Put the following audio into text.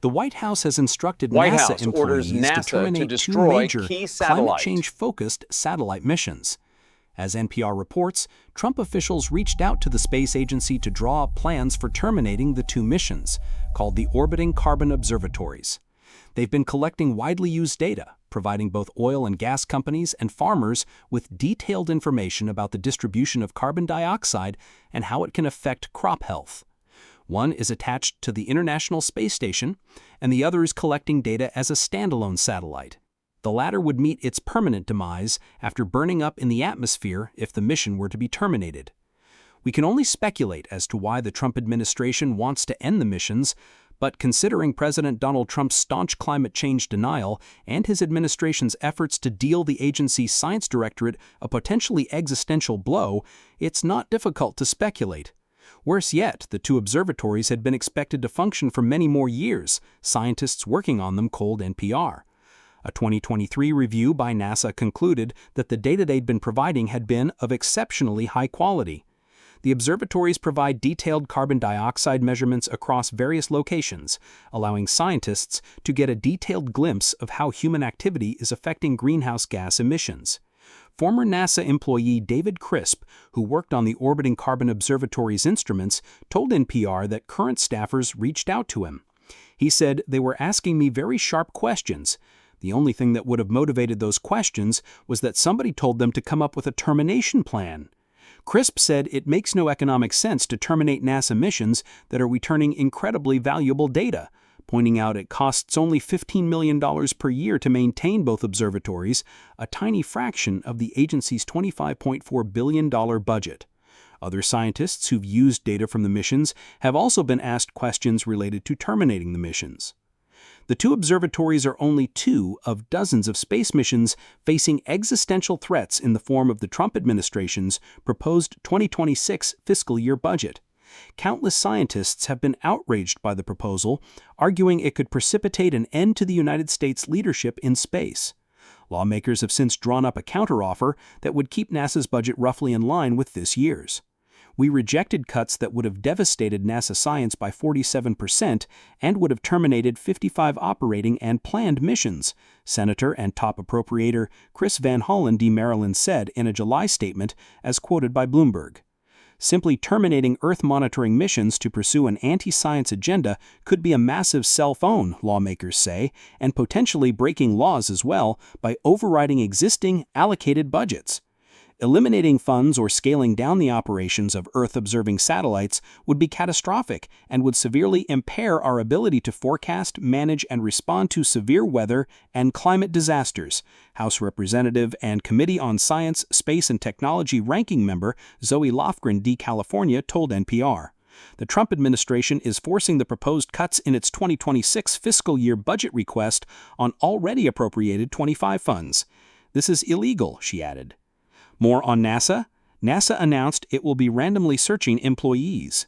The White House has instructed White NASA House orders employees to NASA to terminate two destroy major key climate satellite. change-focused satellite missions. As NPR reports, Trump officials reached out to the space agency to draw up plans for terminating the two missions, called the Orbiting Carbon Observatories. They've been collecting widely used data, providing both oil and gas companies and farmers with detailed information about the distribution of carbon dioxide and how it can affect crop health. One is attached to the International Space Station, and the other is collecting data as a standalone satellite. The latter would meet its permanent demise after burning up in the atmosphere if the mission were to be terminated. We can only speculate as to why the Trump administration wants to end the missions, but considering President Donald Trump's staunch climate change denial and his administration's efforts to deal the agency's science directorate a potentially existential blow, it's not difficult to speculate. Worse yet, the two observatories had been expected to function for many more years, scientists working on them told NPR. A 2023 review by NASA concluded that the data they'd been providing had been of exceptionally high quality. The observatories provide detailed carbon dioxide measurements across various locations, allowing scientists to get a detailed glimpse of how human activity is affecting greenhouse gas emissions. Former NASA employee David Crisp, who worked on the Orbiting Carbon Observatory's instruments, told NPR that current staffers reached out to him. He said, "They were asking me very sharp questions. The only thing that would have motivated those questions was that somebody told them to come up with a termination plan." Crisp said it makes no economic sense to terminate NASA missions that are returning incredibly valuable data, pointing out it costs only $15 million per year to maintain both observatories, a tiny fraction of the agency's $25.4 billion budget. Other scientists who've used data from the missions have also been asked questions related to terminating the missions. The two observatories are only two of dozens of space missions facing existential threats in the form of the Trump administration's proposed 2026 fiscal year budget. Countless scientists have been outraged by the proposal, arguing it could precipitate an end to the United States leadership in space. Lawmakers have since drawn up a counteroffer that would keep NASA's budget roughly in line with this year's. "We rejected cuts that would have devastated NASA science by 47% and would have terminated 55 operating and planned missions," Senator and top appropriator Chris Van Hollen de Maryland said in a July statement, as quoted by Bloomberg. Simply terminating Earth monitoring missions to pursue an anti-science agenda could be a massive cell-phone, lawmakers say, and potentially breaking laws as well by overriding existing allocated budgets. Eliminating funds or scaling down the operations of Earth-observing satellites would be catastrophic and would severely impair our ability to forecast, manage, and respond to severe weather and climate disasters, House Representative and Committee on Science, Space, and Technology ranking member Zoe Lofgren D. California told NPR. The Trump administration is forcing the proposed cuts in its 2026 fiscal year budget request on already appropriated 25 funds. "This is illegal," she added. More on NASA. NASA announced it will be randomly searching employees.